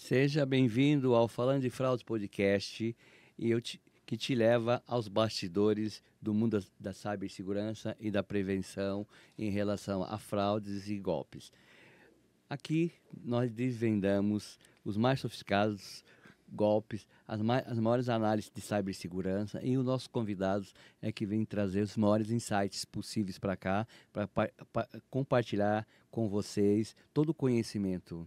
Seja bem-vindo ao Falando de Fraudes Podcast, que te leva aos bastidores do mundo da cibersegurança e da prevenção em relação a fraudes e golpes. Aqui nós desvendamos os mais sofisticados golpes, as maiores análises de cibersegurança, e os nossos convidados é que vêm trazer os maiores insights possíveis para cá, para compartilhar com vocês todo o conhecimento.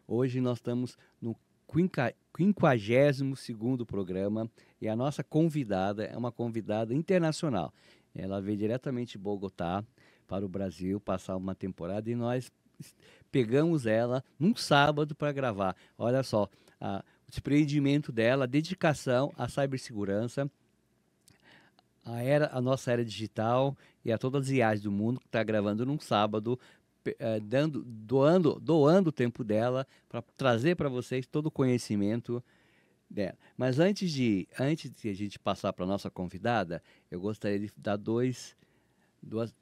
Hoje nós estamos no 52º programa e a nossa convidada é uma convidada internacional. Ela veio diretamente de Bogotá para o Brasil passar uma temporada e nós pegamos ela num sábado para gravar. Olha só, o desprendimento dela, a dedicação à cibersegurança, a nossa era digital e a todas as IAs do mundo que está gravando num sábado, doando o tempo dela para trazer para vocês todo o conhecimento dela. Mas antes de a gente passar para a nossa convidada, eu gostaria de dar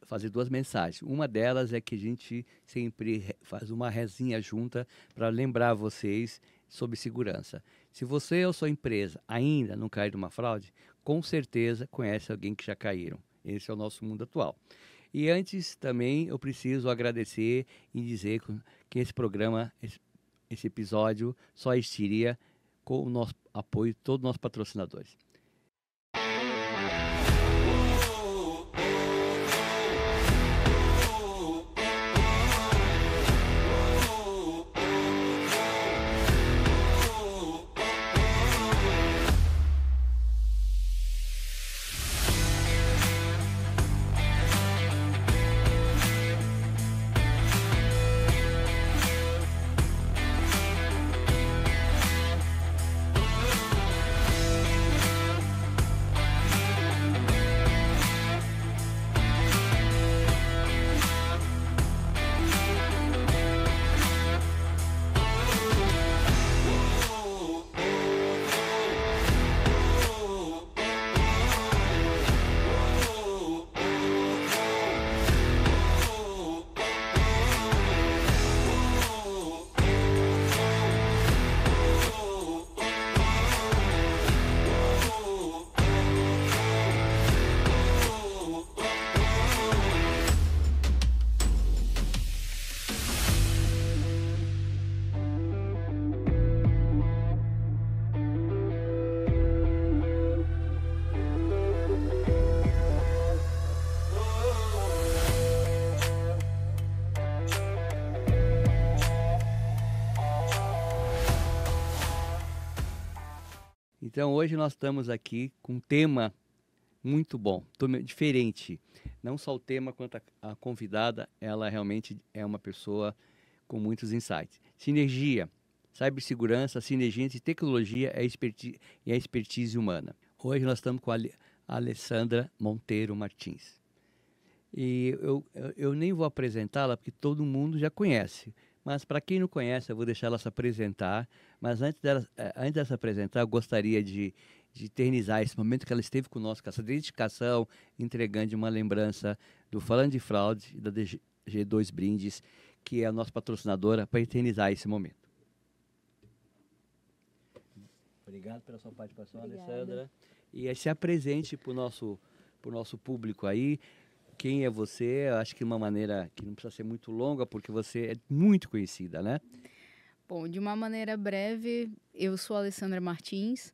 fazer duas mensagens. Uma delas é que a gente sempre faz uma rezinha junta para lembrar vocês sobre segurança. Se você ou sua empresa ainda não caiu numa fraude, com certeza conhece alguém que já caíram. Esse é o nosso mundo atual. E antes também eu preciso agradecer e dizer que esse programa, esse episódio, só existiria com o nosso apoio de todos os nossos patrocinadores. Então, hoje nós estamos aqui com um tema muito bom, diferente. Não só o tema, quanto a convidada, ela realmente é uma pessoa com muitos insights. Sinergia, cibersegurança, sinergia entre tecnologia e a expertise humana. Hoje nós estamos com a Alessandra Monteiro Martins. E eu nem vou apresentá-la, porque todo mundo já conhece. Mas para quem não conhece, eu vou deixar ela se apresentar. Mas antes dela se apresentar, eu gostaria de eternizar esse momento que ela esteve conosco, com essa dedicação, entregando uma lembrança do Falando de Fraude e da G2 Brindes, que é a nossa patrocinadora, para eternizar esse momento. Obrigado pela sua participação, Alessandra. E se apresente para o nosso público aí. Quem é você? Eu acho que de uma maneira que não precisa ser muito longa, porque você é muito conhecida, né? Bom, de uma maneira breve, eu sou a Alessandra Martins,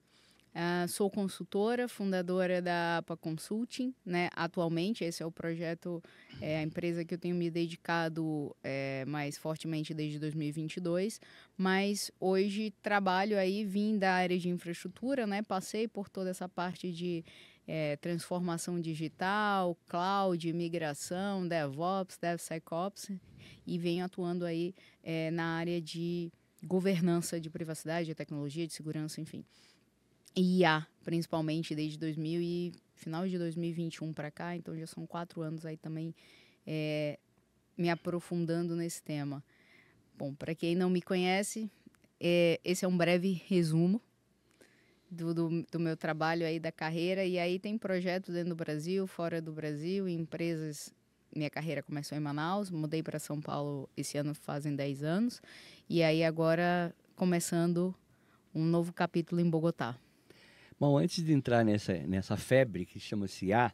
sou consultora, fundadora da APA Consulting, né? Atualmente, esse é o projeto, a empresa que eu tenho me dedicado mais fortemente desde 2022, mas hoje trabalho aí, vim da área de infraestrutura, né? Passei por toda essa parte de transformação digital, cloud, migração, DevOps, DevSecOps, e venho atuando aí na área de governança de privacidade, de tecnologia, de segurança, enfim. E IA, principalmente desde final de 2021 para cá, então já são 4 anos aí também me aprofundando nesse tema. Bom, para quem não me conhece, esse é um breve resumo do meu trabalho aí, da carreira, e aí tem projetos dentro do Brasil, fora do Brasil, empresas. Minha carreira começou em Manaus, mudei para São Paulo esse ano, fazem 10 anos, e aí agora começando um novo capítulo em Bogotá. Bom, antes de entrar nessa febre que chama-se IA,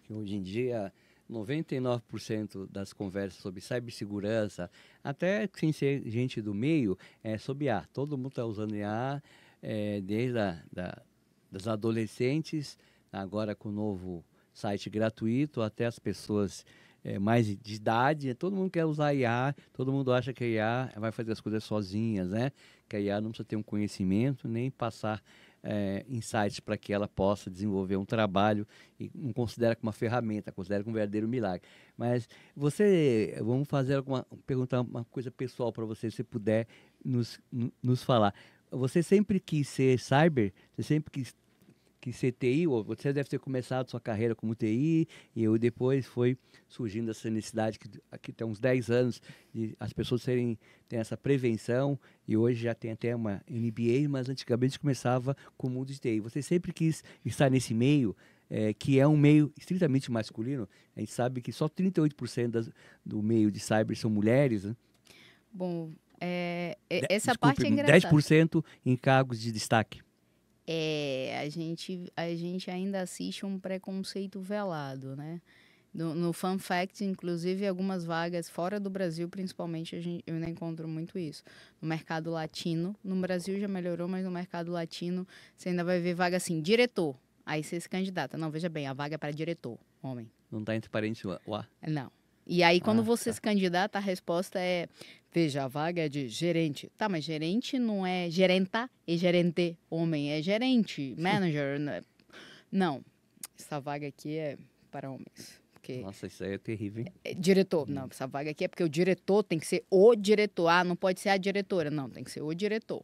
que hoje em dia 99% das conversas sobre cibersegurança, até sem ser gente do meio, é sobre IA. Todo mundo está usando IA, desde das adolescentes, agora com o novo site gratuito, até as pessoas mais de idade. Todo mundo quer usar IA, todo mundo acha que a IA vai fazer as coisas sozinhas, né? Que a IA não precisa ter um conhecimento, nem passar insights para que ela possa desenvolver um trabalho, e não considera como uma ferramenta, considera como um verdadeiro milagre. Mas vamos perguntar uma coisa pessoal para você, se puder nos falar. Você sempre quis ser cyber? Você sempre quis ser TI? Ou você deve ter começado sua carreira como TI e depois foi surgindo essa necessidade que aqui tem uns 10 anos de as pessoas terem essa prevenção, e hoje já tem até uma MBA, mas antigamente começava com o mundo de TI. Você sempre quis estar nesse meio, que é um meio estritamente masculino? A gente sabe que só 38% do meio de cyber são mulheres, né? Bom, essa parte é engraçada. 10% em cargos de destaque. A gente ainda assiste um preconceito velado, né? No Fun Fact, inclusive, algumas vagas fora do Brasil, principalmente, eu ainda encontro muito isso. No mercado latino, no Brasil já melhorou, mas no mercado latino você ainda vai ver vaga assim, diretor. Aí você se candidata. Não, veja bem, a vaga é para diretor, homem. Não está entre parênteses o A? Não. E aí, quando você se candidata, a resposta é, veja, a vaga é de gerente. Tá, mas gerente não é gerenta e gerente, homem, é gerente, manager. Não, essa vaga aqui é para homens. Porque nossa, isso aí é terrível, hein? Diretor. Não, essa vaga aqui é porque o diretor tem que ser o diretor. Ah, não pode ser a diretora. Não, tem que ser o diretor.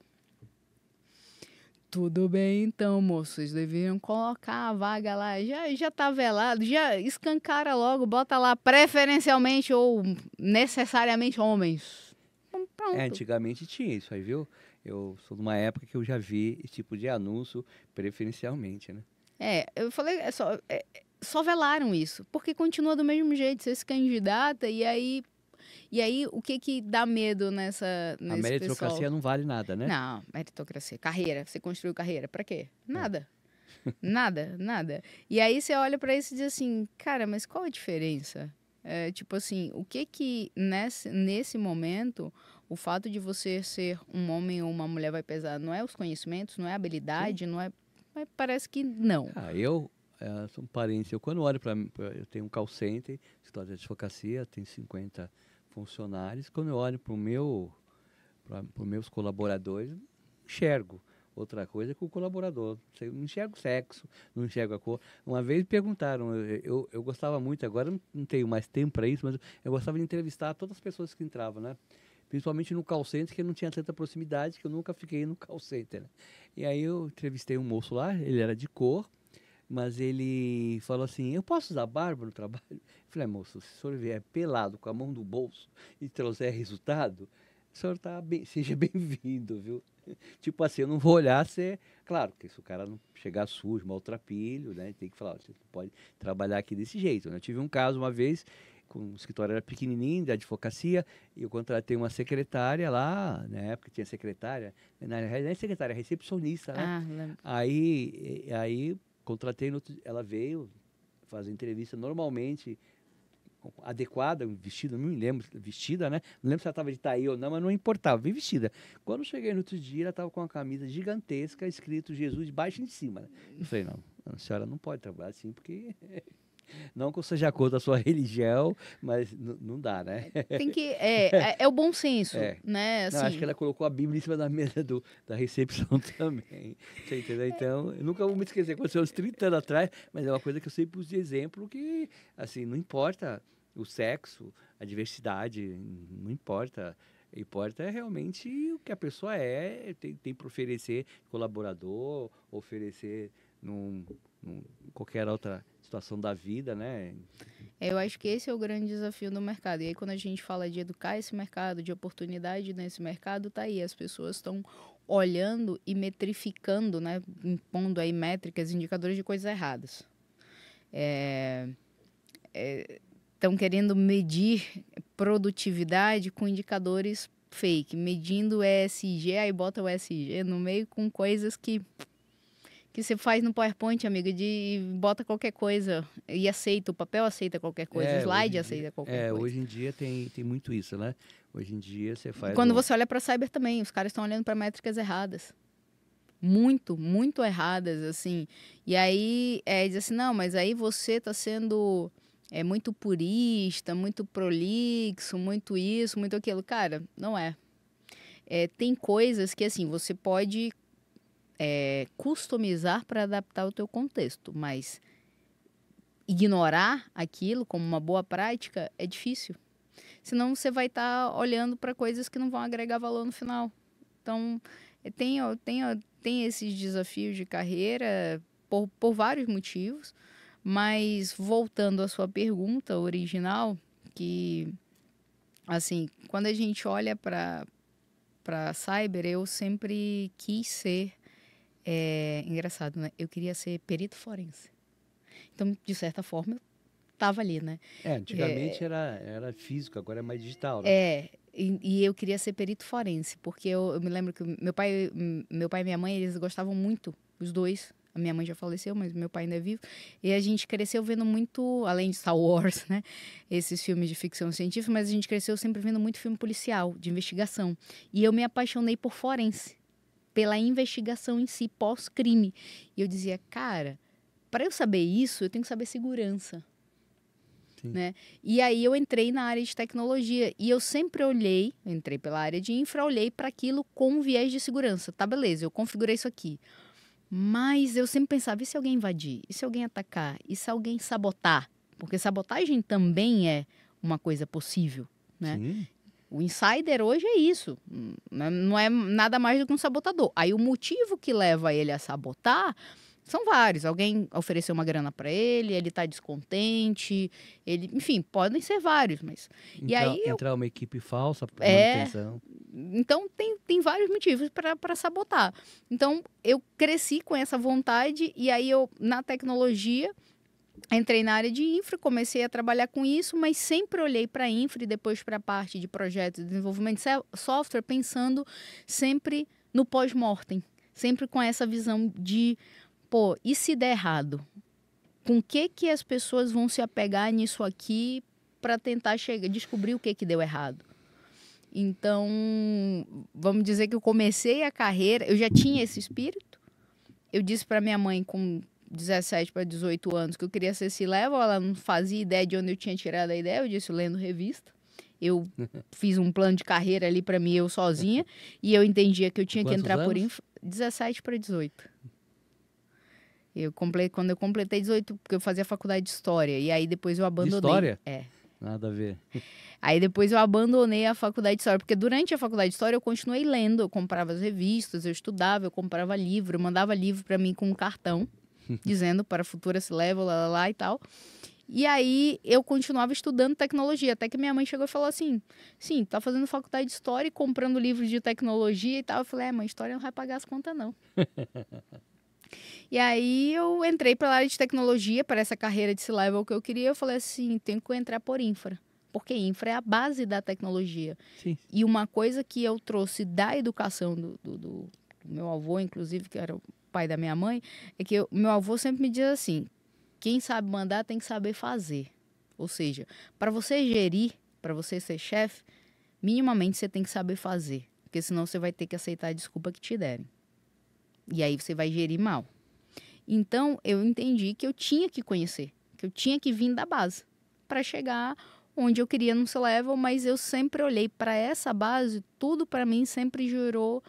Tudo bem, então, moço. Vocês deveriam colocar a vaga lá. Já tá velado. Já escancara logo. Bota lá preferencialmente ou necessariamente homens. Pronto. Antigamente tinha isso aí, viu? Eu sou de uma época que eu já vi esse tipo de anúncio preferencialmente, né? Eu falei, só velaram isso, porque continua do mesmo jeito, você se candidata e aí o que dá medo nesse A meritocracia pessoal? não vale nada, né? Não, meritocracia, carreira, você construiu carreira, pra quê? Nada, nada. E aí você olha pra isso e diz assim, cara, mas qual a diferença? Tipo assim, o que nesse momento, o fato de você ser um homem ou uma mulher vai pesar? Não é os conhecimentos, não é a habilidade, não é... Mas parece que não. Eu sou um parente. Quando olho eu tenho um call center, escritório de advocacia, tenho 50 funcionários. Quando eu olho para os meus colaboradores, enxergo outra coisa que o colaborador. Eu não enxergo sexo, não enxergo a cor. Uma vez perguntaram, eu gostava muito, agora não tenho mais tempo para isso, mas eu gostava de entrevistar todas as pessoas que entravam, né? Principalmente no call center, que eu não tinha tanta proximidade, que eu nunca fiquei no call center. Né? E aí eu entrevistei um moço lá, ele era de cor, mas ele falou assim, eu posso usar barba no trabalho? Eu falei, moço, se o senhor vier pelado com a mão no bolso e trouxer resultado, o senhor seja bem-vindo, viu? Tipo assim, eu não vou olhar se... Claro, que se o cara não chegar sujo, maltrapilho, né? Tem que falar, você não pode trabalhar aqui desse jeito. Né? Eu tive um caso uma vez, o escritório era pequenininho, de advocacia, e eu contratei uma secretária lá, na época tinha secretária, na realidade não é secretária, é recepcionista, né? Lembro. Aí contratei, ela veio fazer entrevista normalmente, adequada, vestida, não me lembro, vestida, né? Não lembro se ela estava de taí ou não, mas não importava, bem vestida. Quando cheguei no outro dia, ela estava com uma camisa gigantesca, escrito Jesus de baixo em cima. Né? Eu falei, não, a senhora não pode trabalhar assim, porque... Não que eu seja contra a sua religião, mas não dá, né? Tem que... É o bom senso, né? Assim... Não, acho que ela colocou a Bíblia em cima da mesa da recepção também. Você entendeu? Então, eu nunca vou me esquecer. Aconteceu uns 30 anos atrás, mas é uma coisa que eu sempre uso de exemplo que, assim, não importa o sexo, a diversidade, não importa. Importa é realmente o que a pessoa tem para oferecer colaborador, oferecer qualquer outra situação da vida, né? Eu acho que esse é o grande desafio do mercado. E aí, quando a gente fala de educar esse mercado, de oportunidade nesse mercado, tá aí. As pessoas estão olhando e metrificando, né? Impondo aí métricas, indicadores de coisas erradas. Estão querendo medir produtividade com indicadores fake, medindo o ESG, aí bota o ESG no meio com coisas que você faz no PowerPoint, amiga, de bota qualquer coisa e aceita, o papel aceita qualquer coisa, o slide aceita qualquer coisa. Hoje em dia tem muito isso, né? Hoje em dia você faz... Quando você olha para cyber também, os caras estão olhando para métricas erradas. Muito erradas, assim. E aí, diz assim, não, mas aí você está sendo muito purista, muito prolixo, muito isso, muito aquilo. Cara, não é. Tem coisas que, assim, você pode customizar para adaptar o teu contexto, mas ignorar aquilo como uma boa prática é difícil. Senão você vai estar olhando para coisas que não vão agregar valor no final. Então, tem esses desafios de carreira por vários motivos, mas voltando à sua pergunta original, que, assim, quando a gente olha para cyber, eu sempre quis ser, engraçado, né? Eu queria ser perito forense. Então, de certa forma, eu estava ali, né? Antigamente era físico, agora é mais digital, né? E eu queria ser perito forense, porque eu me lembro que meu pai e minha mãe, eles gostavam muito, os dois. A minha mãe já faleceu, mas meu pai ainda é vivo. E a gente cresceu vendo muito, além de Star Wars, né? Esses filmes de ficção científica, mas a gente cresceu sempre vendo muito filme policial, de investigação. E eu me apaixonei por forense, pela investigação em si, pós-crime. E eu dizia, cara, para eu saber isso, eu tenho que saber segurança. Né? E aí eu entrei na área de tecnologia e eu sempre entrei pela área de infra, olhei para aquilo com um viés de segurança. Tá, beleza, eu configurei isso aqui. Mas eu sempre pensava, e se alguém invadir? E se alguém atacar? E se alguém sabotar? Porque sabotagem também é uma coisa possível, né? Sim. O insider hoje é isso, não é nada mais do que um sabotador. Aí o motivo que leva ele a sabotar são vários. Alguém ofereceu uma grana para ele está descontente, enfim, podem ser vários, mas... Entrar uma equipe falsa para manutenção. Então, tem vários motivos para sabotar. Então, eu cresci com essa vontade e aí eu, na tecnologia, entrei na área de infra, comecei a trabalhar com isso, mas sempre olhei para a infra e depois para a parte de projetos de desenvolvimento de software, pensando sempre no pós-mortem, sempre com essa visão de... Pô, e se der errado? Com que as pessoas vão se apegar nisso aqui para tentar descobrir o que deu errado? Então, vamos dizer que eu comecei a carreira, eu já tinha esse espírito. Eu disse para minha mãe com 17 para 18 anos que eu queria ser C-Level, ela não fazia ideia de onde eu tinha tirado a ideia, eu disse lendo revista. Eu fiz um plano de carreira ali para mim, eu sozinha, e eu entendia que eu tinha que entrar por 17 para 18. Quando eu completei 18, porque eu fazia faculdade de História, e aí depois eu abandonei. De História? É. Nada a ver. Aí depois eu abandonei a faculdade de História, porque durante a faculdade de História eu continuei lendo, eu comprava as revistas, eu estudava, eu comprava livro, eu mandava livro para mim com um cartão, dizendo para futura C-Level, lá e tal. E aí eu continuava estudando tecnologia, até que minha mãe chegou e falou assim, sim, tá fazendo faculdade de História e comprando livros de tecnologia e tal. Eu falei, mãe, História não vai pagar as contas, não. E aí eu entrei para a área de tecnologia, para essa carreira de C-Level que eu queria. Eu falei assim, tenho que entrar por infra, porque infra é a base da tecnologia. Sim. E uma coisa que eu trouxe da educação do meu avô, inclusive, que era o pai da minha mãe, é que meu avô sempre me diz assim, quem sabe mandar tem que saber fazer. Ou seja, para você gerir, para você ser chefe, minimamente você tem que saber fazer, porque senão você vai ter que aceitar a desculpa que te derem. E aí você vai gerir mal. Então, eu entendi que eu tinha que conhecer, que eu tinha que vir da base para chegar onde eu queria no C-Level, mas eu sempre olhei para essa base, tudo para mim sempre girou,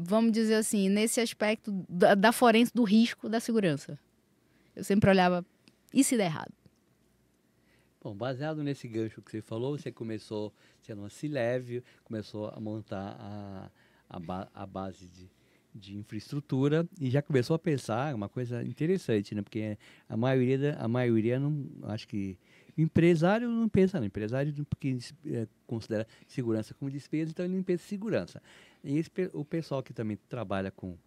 vamos dizer assim, nesse aspecto da forense, do risco, da segurança. Eu sempre olhava, e se der errado? Bom, baseado nesse gancho que você falou, você começou sendo uma C-Level, começou a montar a base de infraestrutura e já começou a pensar uma coisa interessante, né? Porque a maioria não, acho que o empresário não pensa, não. O empresário porque considera segurança como despesa, então ele não pensa em segurança. E o pessoal que também trabalha com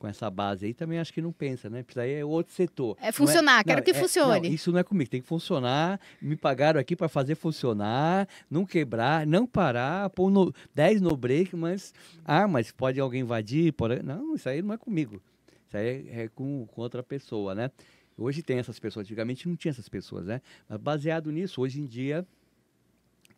com essa base aí, também acho que não pensa, né? Isso aí é outro setor. É funcionar, não quero que não, funcione. isso não é comigo, tem que funcionar. Me pagaram aqui para fazer funcionar, não quebrar, não parar, pôr 10 no break, mas pode alguém invadir, não, isso aí não é comigo. Isso aí é com outra pessoa, né? Hoje tem essas pessoas, antigamente não tinha essas pessoas, né? Mas baseado nisso, hoje em dia,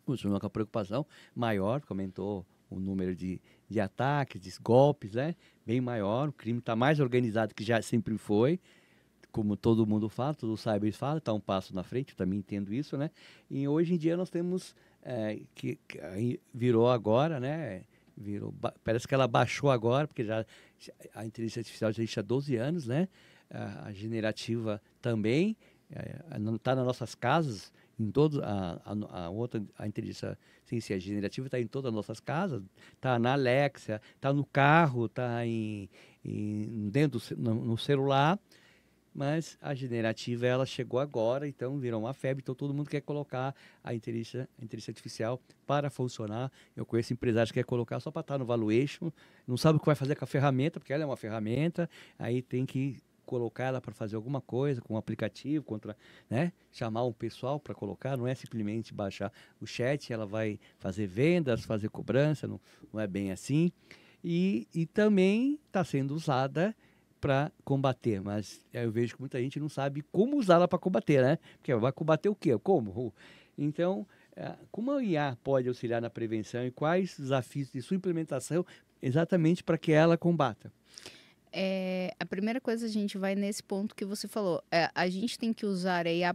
continua com a preocupação maior, comentou o número de ataques, de golpes, né? Bem maior, o crime está mais organizado que já sempre foi, como todo mundo fala, todo cyber fala, está um passo na frente, eu também entendo isso, né? E hoje em dia nós temos, que virou agora, né? Parece que ela baixou agora, porque já a inteligência artificial já existe há 12 anos, né? A generativa também, está nas nossas casas, em todos, a inteligência generativa está em todas as nossas casas, está na Alexa, está no carro, está no celular, mas a generativa ela chegou agora, então virou uma febre, então todo mundo quer colocar a inteligência artificial para funcionar. Eu conheço empresários que querem colocar só para estar no valuation, não sabe o que vai fazer com a ferramenta, porque ela é uma ferramenta, aí tem que colocar ela para fazer alguma coisa com um aplicativo, né? Chamar um pessoal para colocar, não é simplesmente baixar o chat, ela vai fazer vendas, fazer cobrança, não é bem assim. E também está sendo usada para combater, mas eu vejo que muita gente não sabe como usá-la para combater, né? Porque vai combater o quê? Como? Então, como a IA pode auxiliar na prevenção e quais desafios de sua implementação exatamente para que ela combata? A primeira coisa, a gente vai nesse ponto que você falou. A gente tem que usar a IA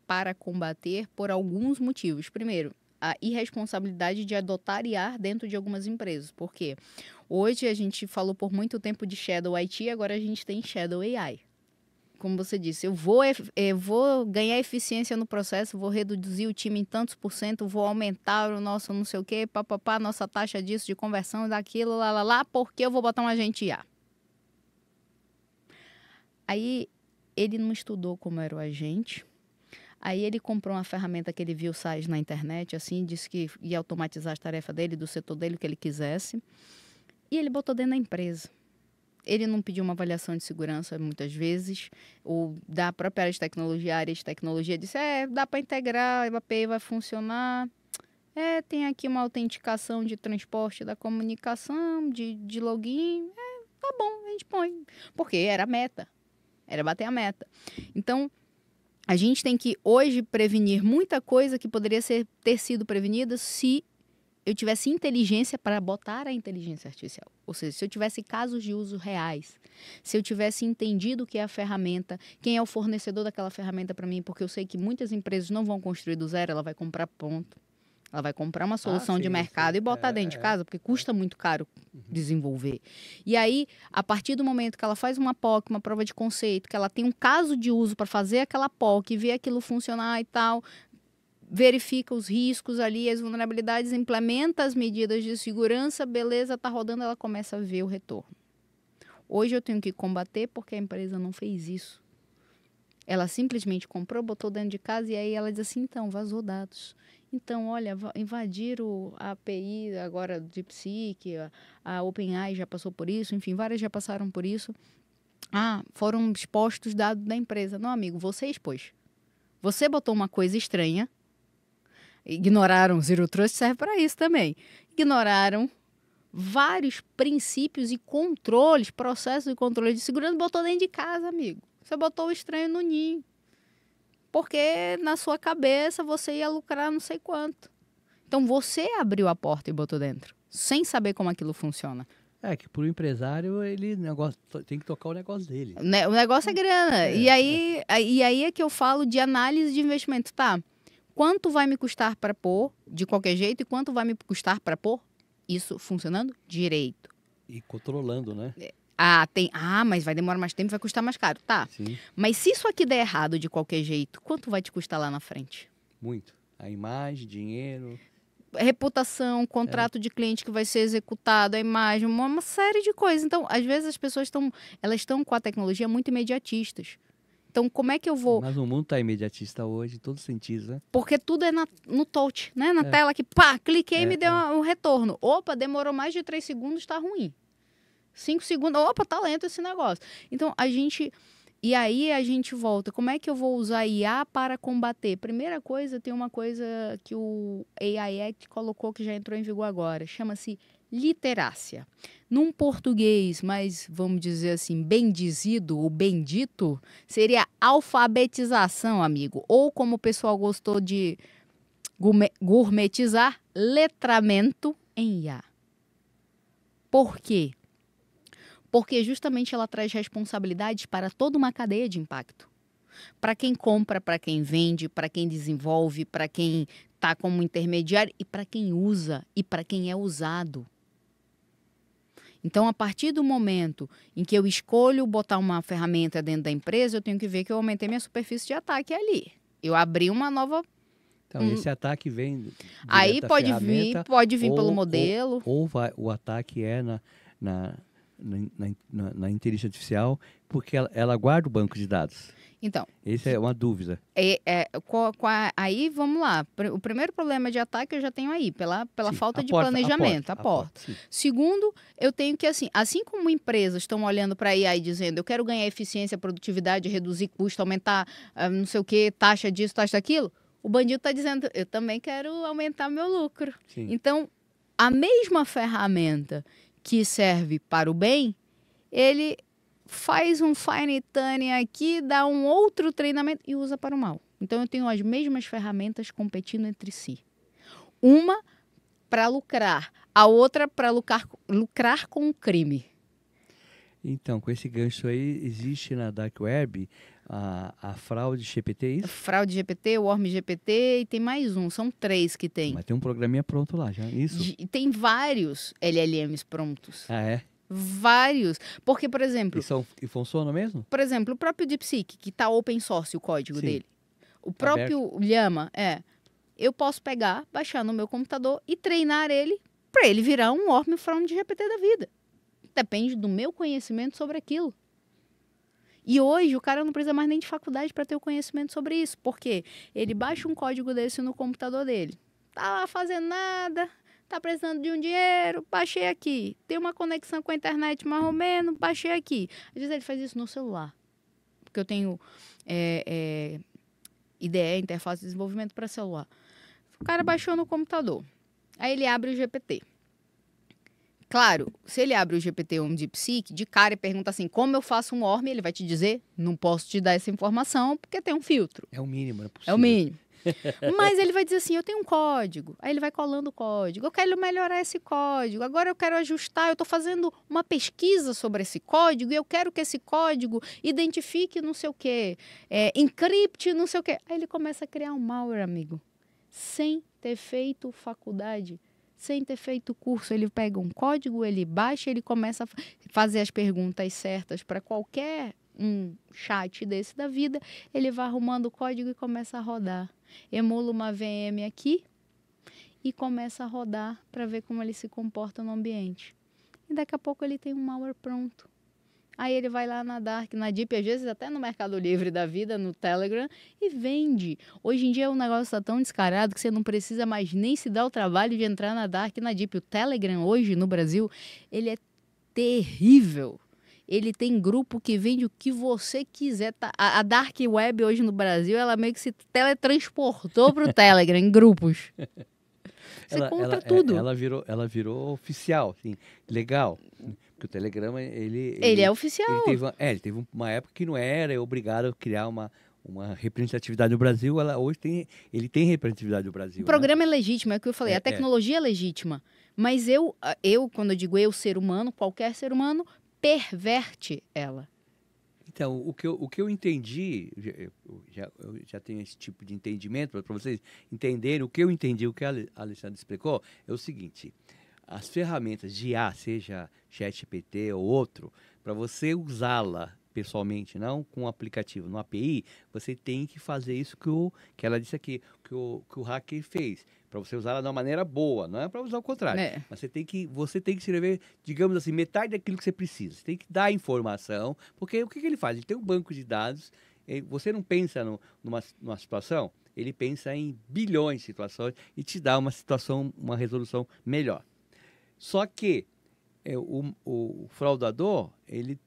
para combater por alguns motivos. Primeiro, a irresponsabilidade de adotar IA dentro de algumas empresas. Por quê? Hoje a gente falou por muito tempo de Shadow IT, agora a gente tem Shadow AI. Como você disse, eu vou ganhar eficiência no processo, vou reduzir o time em tantos por cento, vou aumentar o nosso não sei o quê, nossa taxa disso, de conversão, daquilo, porque eu vou botar um agente IA. Aí ele não estudou como era o agente. Aí ele comprou uma ferramenta que ele viu sites na internet, assim, disse que ia automatizar as tarefas dele, do setor dele, o que ele quisesse. E ele botou dentro da empresa. Ele não pediu uma avaliação de segurança muitas vezes, ou da própria área de tecnologia, disse, dá para integrar, a API vai funcionar. Tem aqui uma autenticação de transporte da comunicação, de login. Tá bom, a gente põe. Porque era a meta. Era bater a meta. Então, a gente tem que hoje prevenir muita coisa que poderia ter sido prevenida se eu tivesse inteligência para botar a inteligência artificial. Ou seja, se eu tivesse casos de uso reais, se eu tivesse entendido o que é a ferramenta, quem é o fornecedor daquela ferramenta para mim, porque eu sei que muitas empresas não vão construir do zero, ela vai comprar pronto. Ela vai comprar uma solução de mercado e botar dentro de casa, porque custa muito caro desenvolver. E aí, a partir do momento que ela faz uma POC, uma prova de conceito, que ela tem um caso de uso para fazer aquela POC, ver aquilo funcionar e tal, verifica os riscos ali, as vulnerabilidades, implementa as medidas de segurança, beleza, tá rodando, ela começa a ver o retorno. Hoje eu tenho que combater porque a empresa não fez isso. Ela simplesmente comprou, botou dentro de casa e aí ela diz assim, então, vazou dados. Então, olha, invadiram a API agora do DeepSeek, a OpenAI já passou por isso, enfim, várias já passaram por isso. Foram expostos dados da empresa. Não, amigo, você expôs. Você botou uma coisa estranha, ignoraram, Zero Trust serve para isso também. Ignoraram vários princípios e controles, processos de controle de segurança, botou dentro de casa, amigo. Você botou o estranho no ninho. Porque na sua cabeça você ia lucrar não sei quanto. Então você abriu a porta e botou dentro, sem saber como aquilo funciona. Que para o empresário ele tem que tocar o negócio dele. O negócio é grana. E aí é que eu falo de análise de investimento. Tá, quanto vai me custar para pôr de qualquer jeito e quanto vai me custar para pôr isso funcionando direito. E controlando, né? Mas vai demorar mais tempo, vai custar mais caro. Tá. Sim. Mas se isso aqui der errado de qualquer jeito, quanto vai te custar lá na frente? Muito. A imagem, dinheiro. Reputação, contrato de cliente que vai ser executado, a imagem, uma série de coisas. Então, às vezes as pessoas estão com a tecnologia muito imediatistas. Então, como é que eu vou... Mas o mundo está imediatista hoje, em todos os sentidos, né? Porque tudo é no touch, né? Na tela que, cliquei e me deu um retorno. Opa, demorou mais de 3 segundos, está ruim. 5 segundos, opa, tá lento esse negócio. Então, e aí a gente volta, como é que eu vou usar IA para combater? Primeira coisa, tem uma coisa que o AI Act colocou que já entrou em vigor agora, chama-se literácia. Num português mais, vamos dizer assim, bem dizido ou bem dito, seria alfabetização, amigo. Ou como o pessoal gostou de gourmetizar, letramento em IA. Por quê? Porque justamente ela traz responsabilidades para toda uma cadeia de impacto. Para quem compra, para quem vende, para quem desenvolve, para quem está como intermediário e para quem usa e para quem é usado. Então, a partir do momento em que eu escolho botar uma ferramenta dentro da empresa, eu tenho que ver que eu aumentei minha superfície de ataque ali. Eu abri uma nova... Então, esse ataque vem aí direto da pode ferramenta, vir pelo modelo. O ataque é na inteligência artificial, porque ela guarda o banco de dados. Então, essa é uma dúvida. Aí, vamos lá. O primeiro problema de ataque eu já tenho aí, pela Sim, falta de planejamento, a porta. Segundo, eu tenho que, assim como empresas estão olhando para a IA e dizendo, eu quero ganhar eficiência, produtividade, reduzir custo, aumentar não sei o que, taxa disso, taxa daquilo, o bandido está dizendo, eu também quero aumentar meu lucro. Sim. Então, a mesma ferramenta que serve para o bem, ele faz um fine tuning aqui, dá um outro treinamento e usa para o mal. Então, eu tenho as mesmas ferramentas competindo entre si. Uma para lucrar, a outra para lucrar com o crime. Então, com esse gancho aí, existe na Dark Web a fraude GPT, é isso? Fraude GPT, o Worm GPT e tem mais um, são 3 que tem. Mas tem um programinha pronto lá, já, isso? Tem vários LLMs prontos. Ah, é? Vários. Porque, por exemplo... E funciona mesmo? Por exemplo, o próprio DeepSeek, que está open source, o código Sim. dele. O próprio Llama, eu posso pegar, baixar no meu computador e treinar ele para ele virar um Worm from de GPT da vida. Depende do meu conhecimento sobre aquilo. E hoje o cara não precisa mais nem de faculdade para ter o conhecimento sobre isso. Porque ele baixa um código desse no computador dele. Tá lá fazendo nada, tá precisando de um dinheiro, baixei aqui. Tem uma conexão com a internet mais ou menos, baixei aqui. Às vezes ele faz isso no celular. Porque eu tenho IDE, Interface de Desenvolvimento para celular. O cara baixou no computador. Aí ele abre o GPT. Claro, se ele abre o GPT ou um DeepSeek, de cara e pergunta assim, como eu faço um ORM, ele vai te dizer, não posso te dar essa informação porque tem um filtro. É o mínimo, não é possível. É o mínimo. Mas ele vai dizer assim, eu tenho um código. Aí ele vai colando o código. Eu quero melhorar esse código. Agora eu quero ajustar. Eu estou fazendo uma pesquisa sobre esse código e eu quero que esse código identifique não sei o quê. Encripte não sei o quê. Aí ele começa a criar um malware, amigo. Sem ter feito faculdade. Sem ter feito curso, ele pega um código, ele baixa, ele começa a fazer as perguntas certas para qualquer chat desse da vida, ele vai arrumando o código e começa a rodar. Emula uma VM aqui e começa a rodar para ver como ele se comporta no ambiente. E daqui a pouco ele tem um malware pronto. Aí ele vai lá na Dark, na Deep, às vezes até no Mercado Livre da vida, no Telegram, e vende. Hoje em dia o negócio está tão descarado que você não precisa mais nem se dar o trabalho de entrar na Dark e na Deep. O Telegram hoje no Brasil, ele é terrível. Ele tem grupo que vende o que você quiser. A Dark Web hoje no Brasil, ela meio que se teletransportou para o Telegram, em grupos. Você compra tudo. Ela virou oficial, assim, legal. Porque o Telegram, ele é oficial. Ele teve uma época que não era obrigado a criar uma representatividade no Brasil. Hoje ele tem representatividade no Brasil. O programa é legítimo, é o que eu falei. A tecnologia é legítima. Mas eu, quando eu digo eu, ser humano, qualquer ser humano, perverte ela. Então, o que eu entendi, eu já tenho esse tipo de entendimento, para vocês entenderem o que eu entendi, o que a Alessandra explicou, é o seguinte: as ferramentas de IA, seja ChatGPT ou outro, para você usá-la pessoalmente, não com um aplicativo, no API, você tem que fazer isso que ela disse aqui, que o hacker fez. Para você usar ela de uma maneira boa, não é para usar o contrário. Mas você tem que escrever, digamos assim, metade daquilo que você precisa. Você tem que dar informação, porque o que ele faz? Ele tem um banco de dados, você não pensa numa situação, ele pensa em bilhões de situações e te dá uma resolução melhor. Só que o fraudador, ele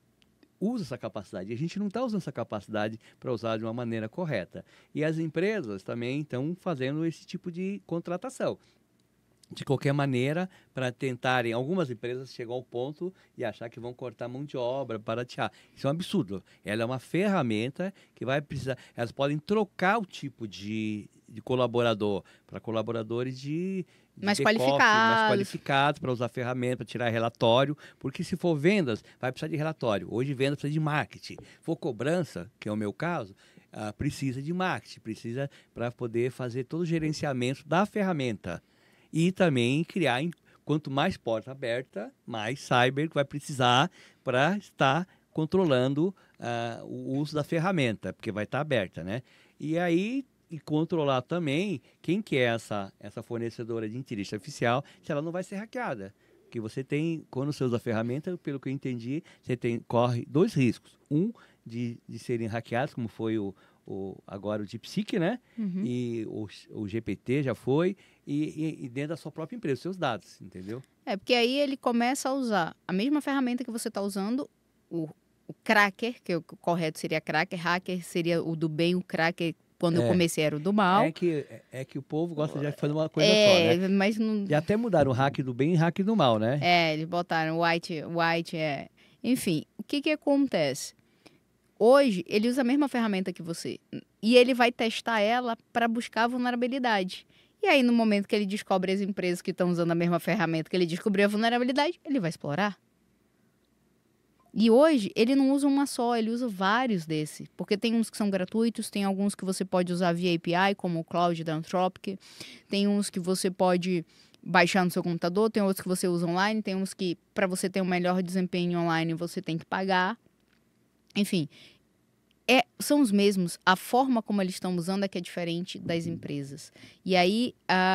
usa essa capacidade. E a gente não está usando essa capacidade para usar de uma maneira correta. E as empresas também estão fazendo esse tipo de contratação. De qualquer maneira, para tentarem, algumas empresas chegam ao ponto de achar que vão cortar mão de obra, baratear. Isso é um absurdo. Ela é uma ferramenta que vai precisar, elas podem trocar o tipo de colaborador para colaboradores de mais mais qualificados para usar a ferramenta, para tirar relatório, porque se for vendas, vai precisar de relatório. Hoje vendas precisa de marketing. Se for cobrança, que é o meu caso, precisa de marketing, precisa para poder fazer todo o gerenciamento da ferramenta. E também criar, quanto mais porta aberta, mais cyber vai precisar para estar controlando o uso da ferramenta, porque vai estar aberta, né? E aí, controlar também quem que é essa fornecedora de inteligência artificial, se ela não vai ser hackeada. Porque você tem, quando você usa a ferramenta, pelo que eu entendi, você corre 2 riscos. Um, de serem hackeados, como foi agora o DeepSeek, né? Uhum. E o GPT já foi, e dentro da sua própria empresa, seus dados, entendeu? Porque aí ele começa a usar a mesma ferramenta que você está usando, o cracker, que o correto seria cracker, hacker seria o do bem, o cracker, quando eu comecei era o do mal. É que o povo gosta de fazer uma coisa só, né? Mas não... E até mudaram o hack do bem e hack do mal, né? Eles botaram white, Enfim, o que acontece? Hoje, ele usa a mesma ferramenta que você. E ele vai testar ela para buscar vulnerabilidade. E aí, no momento que ele descobre as empresas que estão usando a mesma ferramenta que ele descobriu a vulnerabilidade, ele vai explorar. E hoje, ele não usa uma só, ele usa vários desses. Porque tem uns que são gratuitos, tem alguns que você pode usar via API, como o Cloud da Anthropic. Tem uns que você pode baixar no seu computador, tem outros que você usa online, tem uns que, para você ter um melhor desempenho online, você tem que pagar. Enfim, são os mesmos. A forma como eles estão usando é que é diferente das empresas. E aí,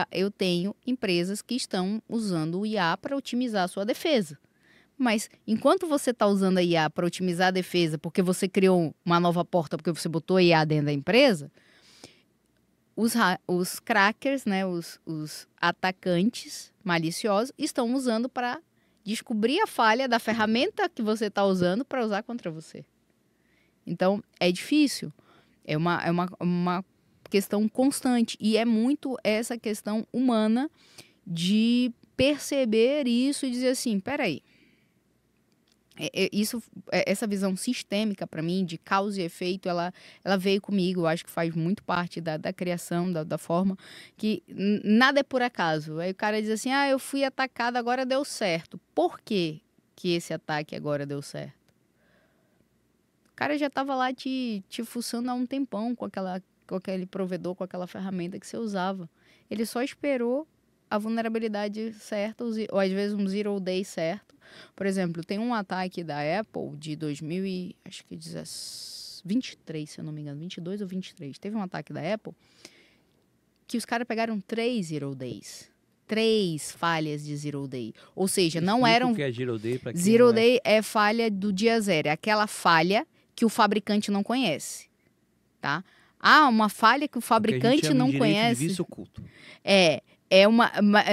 eu tenho empresas que estão usando o IA para otimizar a sua defesa. Mas, enquanto você está usando a IA para otimizar a defesa, porque você criou uma nova porta, porque você botou a IA dentro da empresa, os crackers, né, os atacantes maliciosos, estão usando para descobrir a falha da ferramenta que você está usando para usar contra você. Então, é difícil, é uma questão constante e é muito essa questão humana de perceber isso e dizer assim, peraí, essa visão sistêmica para mim de causa e efeito, ela veio comigo, eu acho que faz muito parte da criação, da forma que nada é por acaso. Aí o cara diz assim, eu fui atacado, agora deu certo. Por que esse ataque agora deu certo? O cara já estava lá te fuçando há um tempão com aquele provedor, com aquela ferramenta que você usava. Ele só esperou a vulnerabilidade certa, ou às vezes um zero day certo. Por exemplo, tem um ataque da Apple de 2023, se eu não me engano, 22 ou 23. Teve um ataque da Apple que os caras pegaram 3 zero days. 3 falhas de zero day. Ou seja, não eram... O que é zero day? Zero day é falha do dia zero. É aquela falha que o fabricante não conhece, tá? Uma falha que o fabricante não conhece. De vício oculto.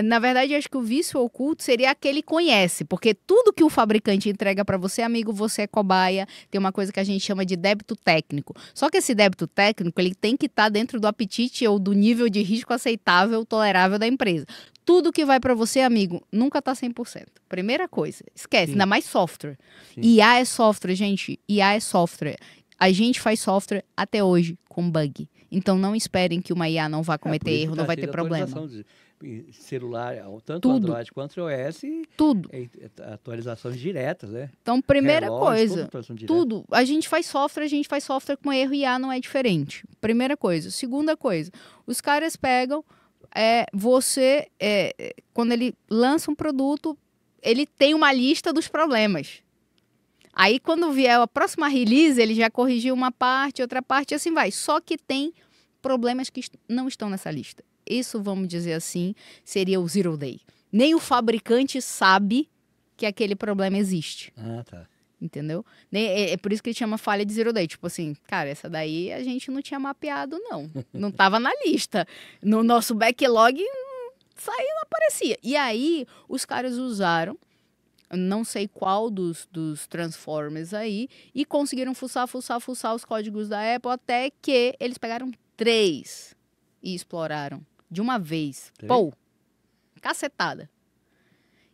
Na verdade, eu acho que o vício oculto seria aquele que conhece, porque tudo que o fabricante entrega para você, amigo, você é cobaia. Tem uma coisa que a gente chama de débito técnico. Só que esse débito técnico, ele tem que estar dentro do apetite ou do nível de risco aceitável, tolerável da empresa. Tudo que vai para você, amigo, nunca tá 100%. Primeira coisa, esquece, ainda mais software. Sim. IA é software, gente. IA é software. A gente faz software até hoje com bug. Então não esperem que uma IA não vá cometer erro, não vai ter problema. Celular, tanto tudo. Android quanto iOS, tudo. Atualizações diretas, né? Então, primeira coisa, tudo. A gente faz software com erro, e IA não é diferente. Primeira coisa. Segunda coisa, os caras pegam, quando ele lança um produto, ele tem uma lista dos problemas. Aí, quando vier a próxima release, ele já corrigiu uma parte, outra parte, e assim vai. Só que tem problemas que não estão nessa lista. Isso, vamos dizer assim, seria o zero day. Nem o fabricante sabe que aquele problema existe. Tá. Entendeu? É por isso que ele chama falha de zero day. Tipo assim, cara, essa daí a gente não tinha mapeado, não. Não estava na lista. No nosso backlog, saiu, não aparecia. E aí, os caras usaram não sei qual dos Transformers aí, e conseguiram fuçar os códigos da Apple até que eles pegaram 3 e exploraram de uma vez. Pô, cacetada.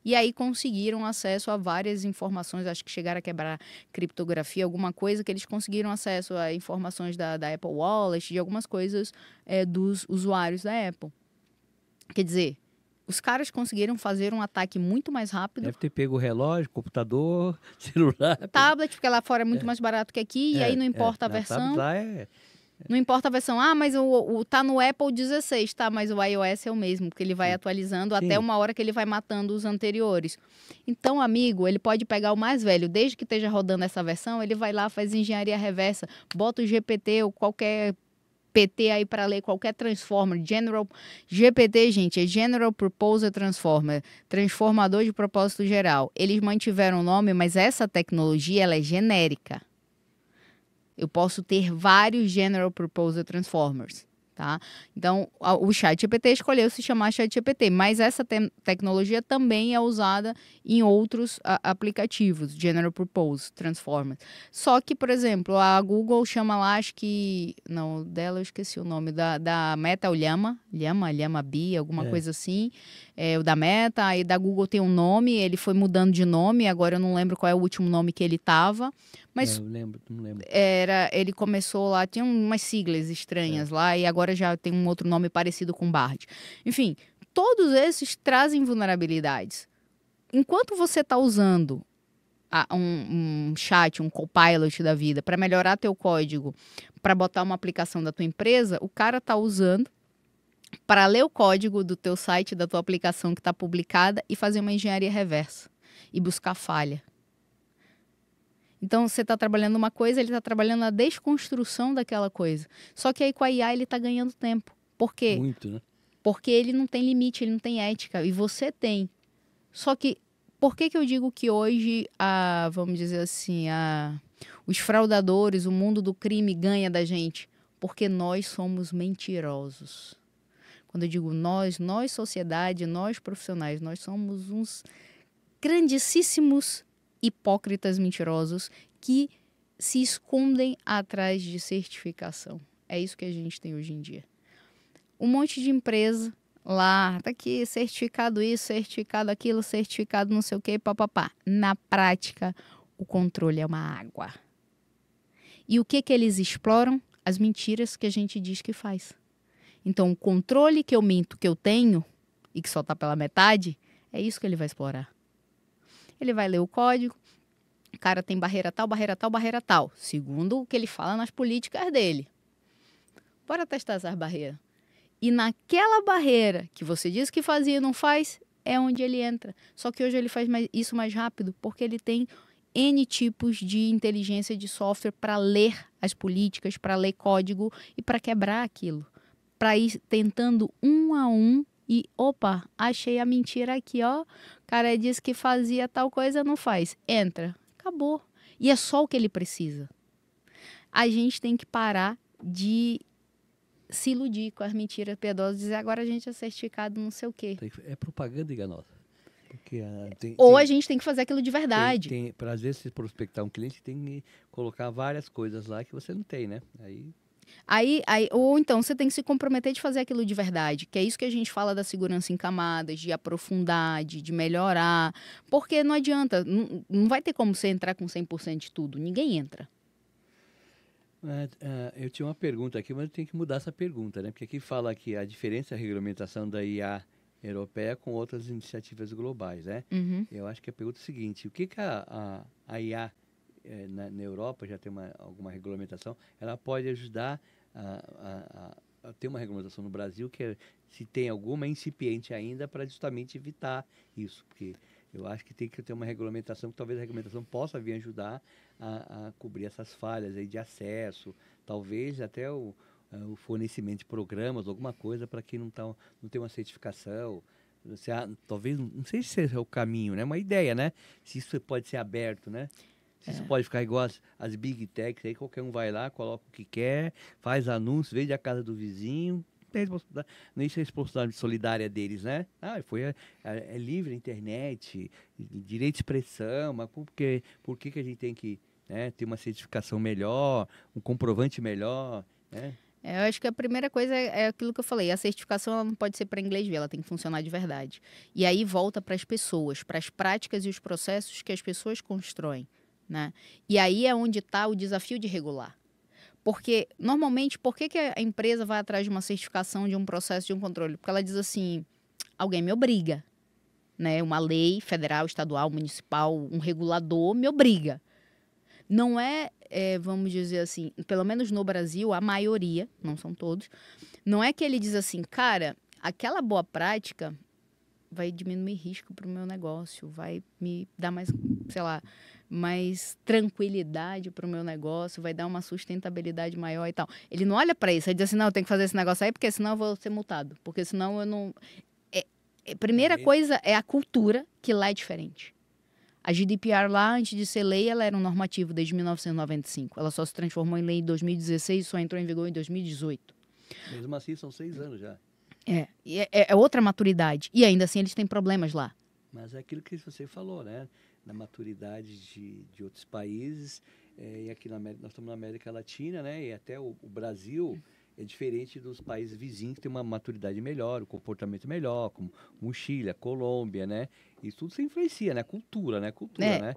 E aí conseguiram acesso a várias informações, acho que chegaram a quebrar criptografia, alguma coisa, que eles conseguiram acesso a informações da Apple Wallet, de algumas coisas dos usuários da Apple. Quer dizer, os caras conseguiram fazer um ataque muito mais rápido. Deve ter pego o relógio, computador, celular. Tablet, porque lá fora é muito mais barato que aqui, e aí não importa a versão. Lá Não importa a versão, mas tá no Apple 16, tá? Mas o iOS é o mesmo, porque ele vai atualizando até uma hora que ele vai matando os anteriores. Então, amigo, ele pode pegar o mais velho, desde que esteja rodando essa versão, ele vai lá, faz engenharia reversa, bota o GPT ou qualquer PT aí para ler qualquer transformer. GPT, gente, é General Purpose Transformer, transformador de propósito geral. Eles mantiveram o nome, mas essa tecnologia ela é genérica. Eu posso ter vários General Purpose Transformers, tá? Então, o ChatGPT escolheu se chamar ChatGPT, mas essa tecnologia também é usada em outros aplicativos, General Purpose Transformers. Só que, por exemplo, a Google chama lá, acho que... Não, dela eu esqueci o nome, da Meta, o Llama Bee, alguma coisa assim. O da Meta, aí da Google tem um nome, ele foi mudando de nome, agora eu não lembro qual é o último nome que ele estava. Mas não lembro. ele começou lá, tinha umas siglas estranhas lá, e agora já tem um outro nome parecido com Bard. Enfim, todos esses trazem vulnerabilidades. Enquanto você está usando um chat, um copilot da vida, para melhorar teu código, para botar uma aplicação da tua empresa, o cara está usando para ler o código do teu site, da tua aplicação que está publicada e fazer uma engenharia reversa e buscar falha. Então, você está trabalhando uma coisa, ele está trabalhando na desconstrução daquela coisa. Só que aí com a IA ele está ganhando tempo. Por quê? Muito, né? Porque ele não tem limite, ele não tem ética. E você tem. Só que, por que eu digo que hoje, vamos dizer assim, os fraudadores, o mundo do crime ganha da gente? Porque nós somos mentirosos. Quando eu digo nós sociedade, nós profissionais, nós somos uns grandíssimos hipócritas mentirosos que se escondem atrás de certificação. É isso que a gente tem hoje em dia. Um monte de empresa lá, tá aqui, certificado isso, certificado aquilo, certificado não sei o quê, papapá. Na prática, o controle é uma água. E o que eles exploram? As mentiras que a gente diz que faz. Então, o controle que eu minto que eu tenho, e que só tá pela metade, é isso que ele vai explorar. Ele vai ler o código, o cara tem barreira tal, barreira tal, barreira tal, segundo o que ele fala nas políticas dele. Bora testar essas barreiras. E naquela barreira que você disse que fazia e não faz, é onde ele entra. Só que hoje ele faz isso mais rápido, porque ele tem N tipos de inteligência de software para ler as políticas, para ler código e para quebrar aquilo. Para ir tentando um a um e, opa, achei a mentira aqui, ó. O cara disse que fazia tal coisa, não faz. Entra. Acabou. E é só o que ele precisa. A gente tem que parar de se iludir com as mentiras piedosas, dizer agora a gente é certificado não sei o quê. É propaganda enganosa. Porque, a gente tem que fazer aquilo de verdade. Para às vezes se prospectar um cliente, tem que colocar várias coisas lá que você não tem, né? Ou então você tem que se comprometer de fazer aquilo de verdade, que é isso que a gente fala da segurança em camadas, de aprofundar, de melhorar, porque não adianta, não vai ter como você entrar com 100% de tudo, ninguém entra. Eu tinha uma pergunta aqui, mas eu tenho que mudar essa pergunta, né? Porque aqui fala que a diferença é a regulamentação da IA europeia com outras iniciativas globais, né? Uhum. Eu acho que a pergunta é a seguinte, o que a IA na Europa já tem alguma regulamentação, ela pode ajudar a ter uma regulamentação no Brasil que se tem alguma incipiente ainda para justamente evitar isso, porque eu acho que tem que ter uma regulamentação que talvez a regulamentação possa vir ajudar a cobrir essas falhas aí de acesso, talvez até o fornecimento de programas, alguma coisa para quem não tem uma certificação. Talvez, não sei se esse é o caminho, né? Uma ideia, né? Se isso pode ser aberto, né? Se isso pode ficar igual as big techs, aí qualquer um vai lá, coloca o que quer, faz anúncio, vende a casa do vizinho. tem responsabilidade, nem isso é responsabilidade solidária deles, né? É livre a internet, direito de expressão, mas por que a gente tem que, né, ter uma certificação melhor, um comprovante melhor, né? Eu acho que a primeira coisa é aquilo que eu falei, a certificação ela não pode ser para inglês ver, ela tem que funcionar de verdade. E aí volta para as pessoas, para as práticas e os processos que as pessoas constroem, né? E aí é onde está o desafio de regular. Porque, normalmente, por que a empresa vai atrás de uma certificação, de um processo, de um controle? Porque ela diz assim, alguém me obriga, né? Uma lei federal, estadual, municipal, um regulador me obriga. Não vamos dizer assim, pelo menos no Brasil, a maioria, não são todos, não é que ele diz assim, cara, aquela boa prática vai diminuir risco para o meu negócio, vai me dar mais, sei lá, mais tranquilidade para o meu negócio, vai dar uma sustentabilidade maior e tal. Ele não olha para isso, ele diz assim, não, eu tenho que fazer esse negócio aí, porque senão eu vou ser multado, porque senão eu não... Primeira coisa é a cultura, que lá é diferente. A GDPR lá, antes de ser lei, ela era um normativo desde 1995. Ela só se transformou em lei em 2016 e só entrou em vigor em 2018. Mesmo assim, são 6 anos já. É outra maturidade. E ainda assim eles têm problemas lá. Mas é aquilo que você falou, né? Na maturidade de outros países, e aqui nós estamos na América Latina, né? E até o Brasil é diferente dos países vizinhos que tem uma maturidade melhor, um comportamento melhor, como o Chile, a Colômbia, né? Isso tudo se influencia, né? Cultura, né? Né?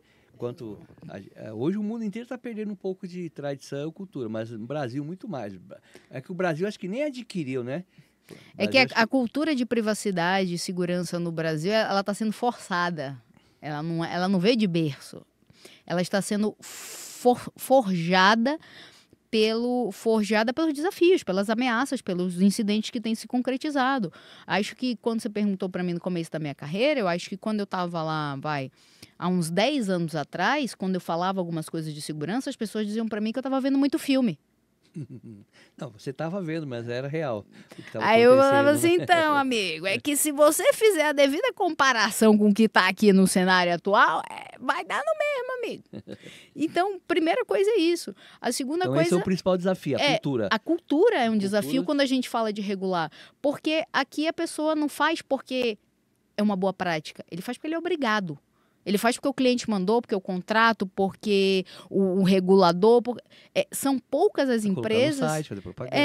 Hoje o mundo inteiro está perdendo um pouco de tradição e cultura, mas no Brasil muito mais. É que o Brasil acho que nem adquiriu, né? É que a cultura de privacidade e segurança no Brasil, ela está sendo forçada. Ela não veio de berço. Ela está sendo forjada pelos desafios, pelas ameaças, pelos incidentes que têm se concretizado. Acho que quando você perguntou para mim no começo da minha carreira, eu acho que quando eu estava lá, há uns 10 anos atrás, quando eu falava algumas coisas de segurança, as pessoas diziam para mim que eu estava vendo muito filme. Não, você estava vendo, mas era real. Aí eu falava assim, então, amigo, é que se você fizer a devida comparação com o que está aqui no cenário atual, vai dar no mesmo, amigo. Então, primeira coisa é isso. A segunda coisa... Esse é o principal desafio, a cultura. A cultura é um desafio quando a gente fala de regular. Porque aqui a pessoa não faz porque é uma boa prática. Ele faz porque ele é obrigado. Ele faz porque o cliente mandou, porque o contrato, porque o regulador... são poucas as empresas no site, fazer propaganda.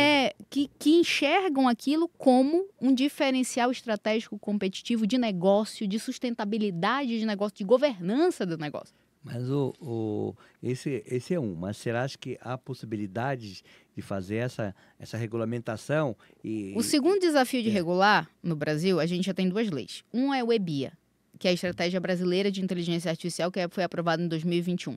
Que enxergam aquilo como um diferencial estratégico competitivo de negócio, de sustentabilidade de negócio, de governança do negócio. Mas esse é um. Mas será que há possibilidade de fazer essa regulamentação? O segundo desafio de regular no Brasil, a gente já tem 2 leis. Um é o EBIA, que é a Estratégia Brasileira de Inteligência Artificial, que foi aprovada em 2021.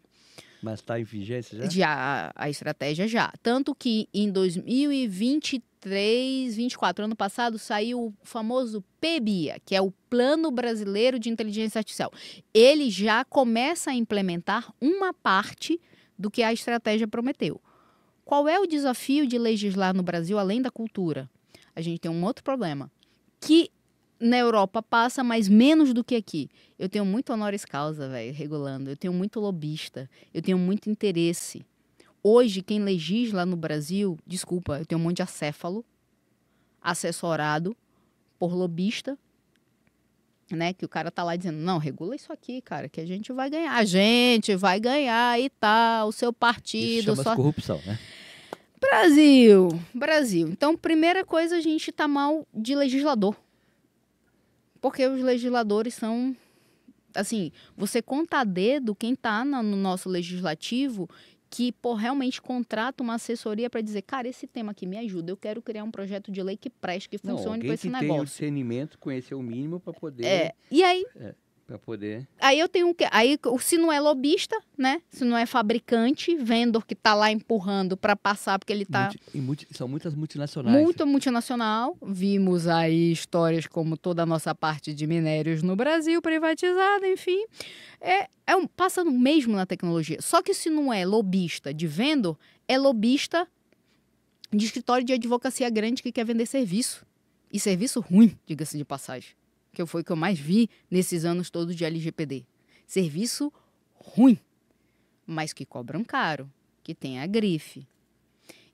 Mas está em vigência já? Já, a estratégia já. Tanto que em 2023, 2024, ano passado, saiu o famoso PBIA, que é o Plano Brasileiro de Inteligência Artificial. Ele já começa a implementar uma parte do que a estratégia prometeu. Qual é o desafio de legislar no Brasil, além da cultura? A gente tem um outro problema, que na Europa passa, mas menos do que aqui. Eu tenho muito honoris causa, regulando. Eu tenho muito lobista. Eu tenho muito interesse. Hoje, quem legisla no Brasil, desculpa, eu tenho um monte de acéfalo, assessorado por lobista, né? Que o cara tá lá dizendo, não, regula isso aqui, cara, que a gente vai ganhar. A gente vai ganhar e tal, o seu partido... Isso chama corrupção, né? Brasil. Então, primeira coisa, a gente tá mal de legislador. Porque os legisladores são, assim, você conta a dedo quem está no nosso legislativo que realmente contrata uma assessoria para dizer, cara, esse tema aqui me ajuda, eu quero criar um projeto de lei que preste, que funcione para esse negócio. Alguém que tenha o discernimento, conhecer o mínimo para poder... E aí... Para poder... Aí eu tenho que... Aí, se não é lobista, né? Se não é fabricante, vendedor que está lá empurrando para passar, porque ele está... São muitas multinacionais. Muito multinacional. Vimos aí histórias como toda a nossa parte de minérios no Brasil privatizada, enfim. Passa mesmo na tecnologia. Só que se não é lobista de vendedor, é lobista de escritório de advocacia grande que quer vender serviço. E serviço ruim, diga-se de passagem. Que foi o que eu mais vi nesses anos todos de LGPD. Serviço ruim, mas que cobram caro, que tem a grife.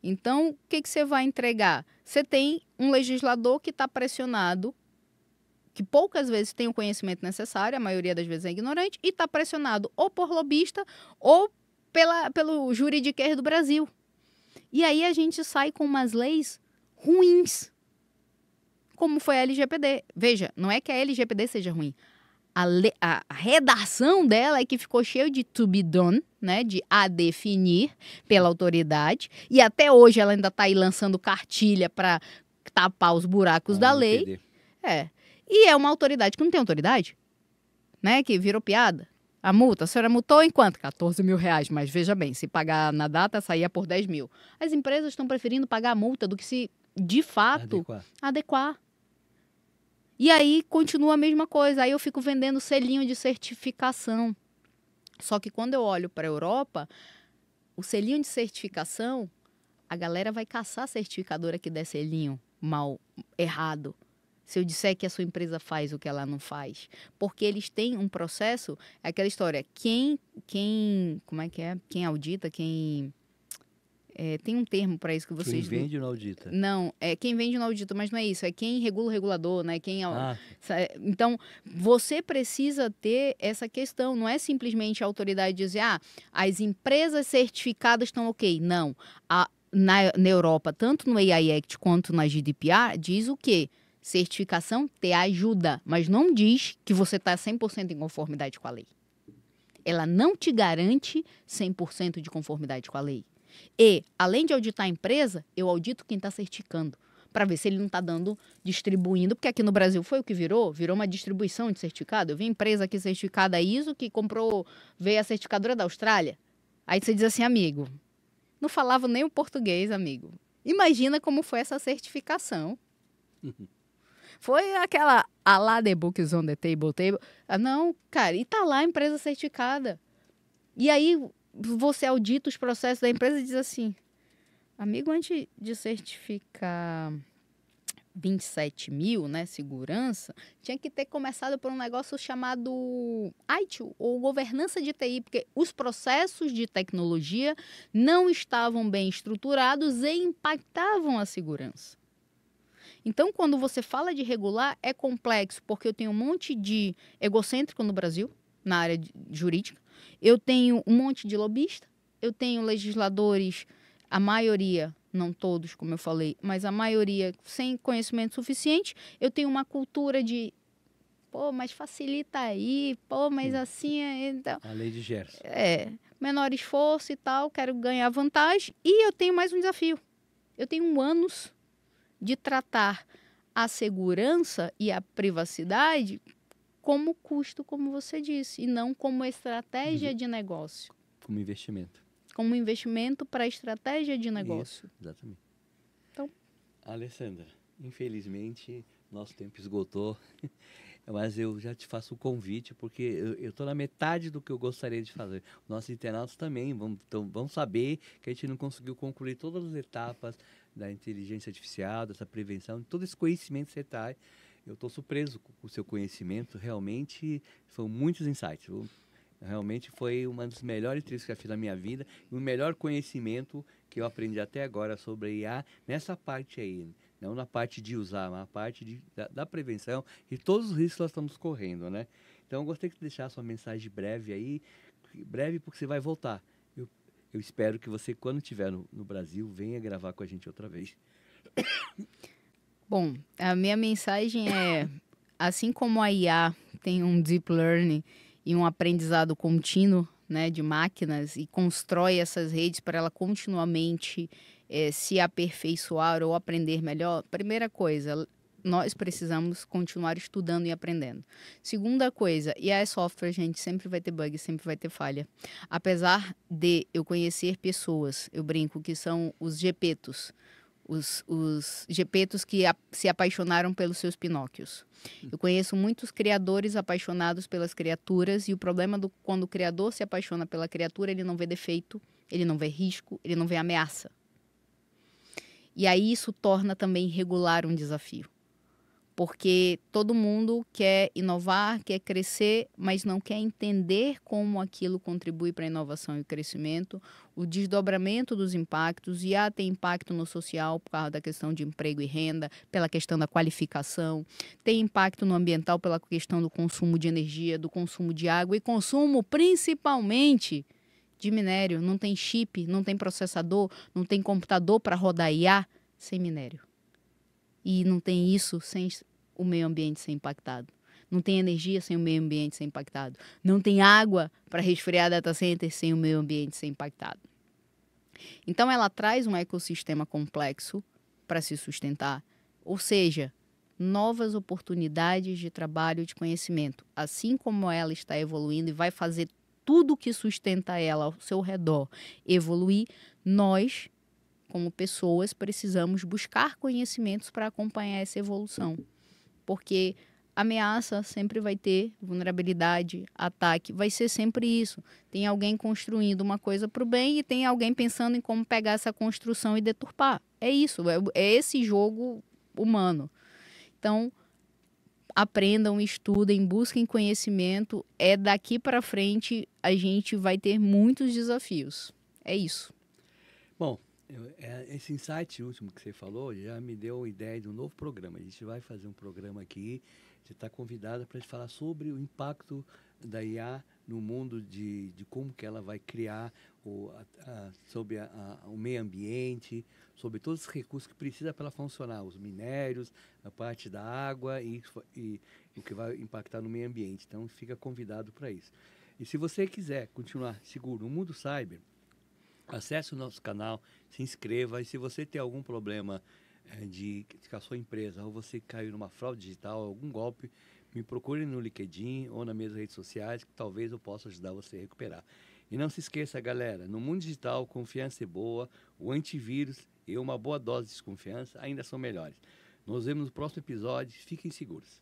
Então, o que você vai entregar? Você tem um legislador que está pressionado, que poucas vezes tem o conhecimento necessário, a maioria das vezes é ignorante, e está pressionado ou por lobista ou pelo juridiquês do Brasil. E aí a gente sai com umas leis ruins, como foi a LGPD. Veja, não é que a LGPD seja ruim. A redação dela é que ficou cheio de to be done, né, de a definir pela autoridade, e até hoje ela ainda está aí lançando cartilha para tapar os buracos da lei. E é uma autoridade que não tem autoridade, né, que virou piada. A multa, a senhora multou em quanto? 14 mil reais, mas veja bem, se pagar na data, saía por 10 mil. As empresas estão preferindo pagar a multa do que se, de fato, adequar. E aí, continua a mesma coisa. Aí eu fico vendendo selinho de certificação. Só que quando eu olho para a Europa, o selinho de certificação, a galera vai caçar a certificadora que der selinho errado. Se eu disser que a sua empresa faz o que ela não faz. Porque eles têm um processo, é aquela história, como é que é? Quem audita, tem um termo para isso que vocês... Quem vende não audita. Não, quem vende não audita, mas não é isso. É quem regula o regulador, né? Então, você precisa ter essa questão. Não é simplesmente a autoridade dizer, as empresas certificadas estão ok. Não. Na Europa, tanto no AI Act quanto na GDPR, diz o quê? Certificação te ajuda, mas não diz que você está 100% em conformidade com a lei. Ela não te garante 100% de conformidade com a lei. E, além de auditar a empresa, eu audito quem está certificando, para ver se ele não está distribuindo, porque aqui no Brasil foi o que virou uma distribuição de certificado. Eu vi empresa aqui certificada ISO que veio a certificadora da Austrália. Aí você diz assim, amigo, não falava nem o português, amigo. Imagina como foi essa certificação. Foi aquela lá the books on the table. Não, cara, e tá lá a empresa certificada. E aí você audita os processos da empresa e diz assim, amigo, antes de certificar 27 mil, né, segurança, tinha que ter começado por um negócio chamado ITIL, ou governança de TI, porque os processos de tecnologia não estavam bem estruturados e impactavam a segurança. Então, quando você fala de regular, é complexo, porque eu tenho um monte de egocêntrico no Brasil, na área jurídica, eu tenho um monte de lobista, eu tenho legisladores, a maioria, não todos, como eu falei, mas a maioria sem conhecimento suficiente, eu tenho uma cultura de, mas facilita aí, mas assim... Então, a lei de Gerson. Menor esforço e tal, quero ganhar vantagem, e eu tenho mais um desafio. Eu tenho anos de tratar a segurança e a privacidade como custo, como você disse, e não como estratégia de negócio. Como investimento. Como investimento para estratégia de negócio. Isso, exatamente. Então, Alessandra, infelizmente, nosso tempo esgotou, mas eu já te faço o convite, porque eu estou na metade do que eu gostaria de fazer. Nossos internautas também vão saber que a gente não conseguiu concluir todas as etapas da inteligência artificial, dessa prevenção, todo esse conhecimento que você está. Eu estou surpreso com o seu conhecimento, realmente foram muitos insights. Realmente foi uma das melhores entrevistas que eu fiz na minha vida e o melhor conhecimento que eu aprendi até agora sobre IA nessa parte aí. Não na parte de usar, mas na parte da prevenção e todos os riscos que nós estamos correndo, né? Então, eu gostaria que você deixasse uma mensagem breve aí, breve porque você vai voltar. Eu espero que você, quando estiver no Brasil, venha gravar com a gente outra vez. Bom, a minha mensagem é, assim como a IA tem um deep learning e um aprendizado contínuo, né, de máquinas e constrói essas redes para ela continuamente se aperfeiçoar ou aprender melhor, primeira coisa, nós precisamos continuar estudando e aprendendo. Segunda coisa, IA é software, gente, sempre vai ter bug, sempre vai ter falha. Apesar de eu conhecer pessoas, eu brinco que são os gepetos, os gepetos que se apaixonaram pelos seus Pinóquios. Eu conheço muitos criadores apaixonados pelas criaturas e o problema quando o criador se apaixona pela criatura, ele não vê defeito, ele não vê risco, ele não vê ameaça. E aí isso torna também regular um desafio. Porque todo mundo quer inovar, quer crescer, mas não quer entender como aquilo contribui para a inovação e o crescimento, o desdobramento dos impactos, e ter impacto no social por causa da questão de emprego e renda, pela questão da qualificação, tem impacto no ambiental pela questão do consumo de energia, do consumo de água e consumo principalmente de minério. Não tem chip, não tem processador, não tem computador para rodar IA sem minério. E não tem isso sem o meio ambiente ser impactado. Não tem energia sem o meio ambiente ser impactado. Não tem água para resfriar data center sem o meio ambiente ser impactado. Então, ela traz um ecossistema complexo para se sustentar, ou seja, novas oportunidades de trabalho e de conhecimento. Assim como ela está evoluindo e vai fazer tudo que sustenta ela ao seu redor evoluir, nós, como pessoas, precisamos buscar conhecimentos para acompanhar essa evolução. Porque ameaça sempre vai ter, vulnerabilidade, ataque, vai ser sempre isso. Tem alguém construindo uma coisa para o bem e tem alguém pensando em como pegar essa construção e deturpar. É isso, é esse jogo humano. Então, aprendam, estudem, busquem conhecimento. Daqui para frente a gente vai ter muitos desafios. É isso. Bom, esse insight último que você falou já me deu a ideia de um novo programa. A gente vai fazer um programa aqui, você está convidada para a gente falar sobre o impacto da IA no mundo de como que ela vai criar, sobre o meio ambiente, sobre todos os recursos que precisa para ela funcionar, os minérios, a parte da água e o que vai impactar no meio ambiente. Então, fica convidado para isso. E se você quiser continuar seguro no mundo cyber, acesse o nosso canal, se inscreva, e se você tem algum problema com a sua empresa, ou você caiu numa fraude digital, algum golpe, me procure no LinkedIn ou nas minhas redes sociais, que talvez eu possa ajudar você a recuperar. E não se esqueça, galera, no mundo digital, confiança é boa, o antivírus e uma boa dose de desconfiança ainda são melhores. Nos vemos no próximo episódio, fiquem seguros.